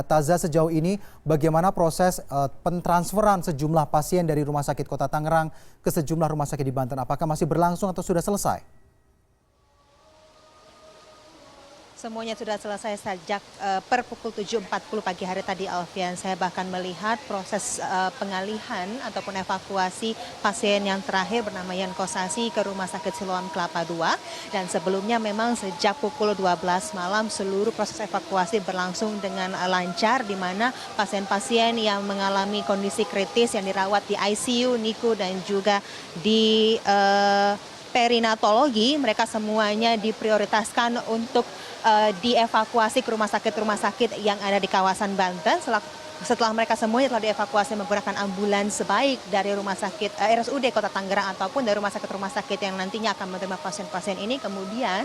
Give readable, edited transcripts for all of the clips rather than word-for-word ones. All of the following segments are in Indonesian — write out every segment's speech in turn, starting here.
Taza, sejauh ini bagaimana proses pentransferan sejumlah pasien dari Rumah Sakit Kota Tangerang ke sejumlah rumah sakit di Banten? Apakah masih berlangsung atau sudah selesai? Semuanya sudah selesai sejak per pukul 7.40 pagi hari tadi, Alfian. Saya bahkan melihat proses pengalihan ataupun evakuasi pasien yang terakhir bernama Yan Kosasi ke Rumah Sakit Siloam Kelapa II. Dan sebelumnya memang sejak pukul 12 malam seluruh proses evakuasi berlangsung dengan lancar, di mana pasien-pasien yang mengalami kondisi kritis yang dirawat di ICU, NICU, dan juga di perinatologi, mereka semuanya diprioritaskan untuk dievakuasi ke rumah sakit yang ada di kawasan Banten. Setelah mereka semuanya telah dievakuasi menggunakan ambulans baik dari rumah sakit RSUD Kota Tangerang ataupun dari rumah sakit yang nantinya akan menerima pasien-pasien ini, kemudian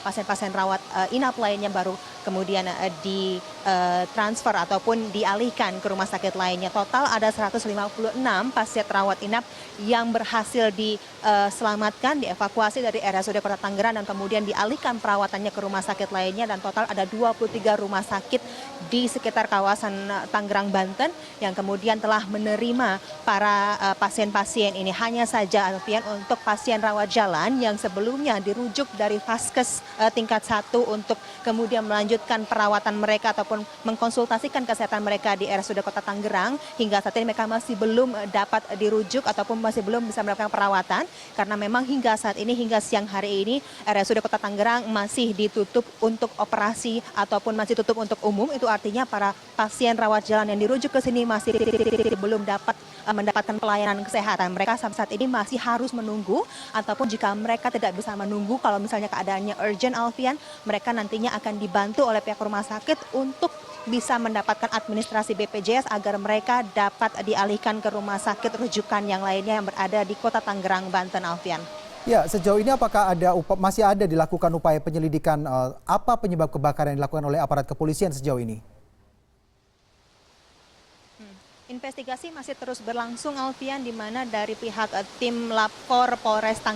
pasien-pasien rawat inap lainnya baru kemudian ditransfer ataupun dialihkan ke rumah sakit lainnya. Total ada 156 pasien rawat inap yang berhasil diselamatkan, dievakuasi dari RSUD Kota Tangerang dan kemudian dialihkan perawatannya ke rumah sakit lainnya, dan total ada 23 rumah sakit di sekitar kawasan Tangerang, Banten yang kemudian telah menerima para pasien-pasien ini. Hanya saja, Alfian, untuk pasien rawat jalan yang sebelumnya dirujuk dari Vaskes tingkat 1 untuk kemudian melanjutkan perawatan mereka ataupun mengkonsultasikan kesehatan mereka di RSUD Kota Tangerang, hingga saat ini mereka masih belum dapat dirujuk ataupun masih belum bisa mendapatkan perawatan karena memang hingga saat ini, hingga siang hari ini, RSUD Kota Tangerang masih ditutup untuk operasi ataupun masih tutup untuk umum. Itu artinya para pasien rawat jalan yang dirujuk ke sini masih belum dapat mendapatkan pelayanan kesehatan. Mereka sampai saat ini masih harus menunggu, ataupun jika mereka tidak bisa menunggu, kalau misalnya keadaannya urgent, Alfian, mereka nantinya akan dibantu oleh pihak rumah sakit untuk bisa mendapatkan administrasi BPJS agar mereka dapat dialihkan ke rumah sakit rujukan yang lainnya yang berada di Kota Tangerang, Banten, Alfian. Ya, sejauh ini apakah masih ada dilakukan upaya penyelidikan apa penyebab kebakaran yang dilakukan oleh aparat kepolisian sejauh ini? Investigasi masih terus berlangsung, Alfian, di mana dari pihak tim Lapor Polresta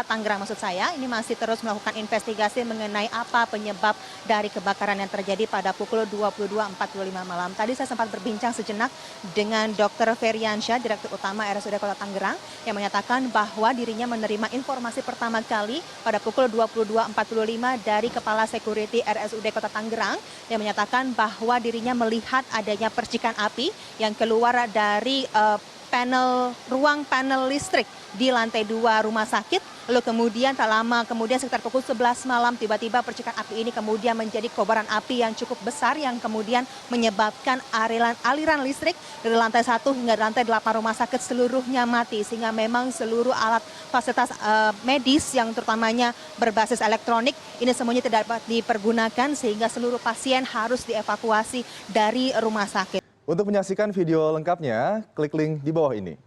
Tangerang maksud saya, ini masih terus melakukan investigasi mengenai apa penyebab dari kebakaran yang terjadi pada pukul 22.45 malam. Tadi saya sempat berbincang sejenak dengan Dr. Feriansyah, Direktur Utama RSUD Kota Tangerang, yang menyatakan bahwa dirinya menerima informasi pertama kali pada pukul 22.45 dari Kepala Security RSUD Kota Tangerang, yang menyatakan bahwa dirinya melihat adanya percikan api yang keluar dari ruang panel listrik di lantai 2 rumah sakit. Lalu kemudian tak lama kemudian sekitar pukul 11 malam tiba-tiba percikan api ini kemudian menjadi kobaran api yang cukup besar yang kemudian menyebabkan aliran listrik dari lantai 1 hingga lantai 8 rumah sakit seluruhnya mati, sehingga memang seluruh alat fasilitas medis yang terutamanya berbasis elektronik ini semuanya tidak dapat dipergunakan, sehingga seluruh pasien harus dievakuasi dari rumah sakit. Untuk menyaksikan video lengkapnya, klik link di bawah ini.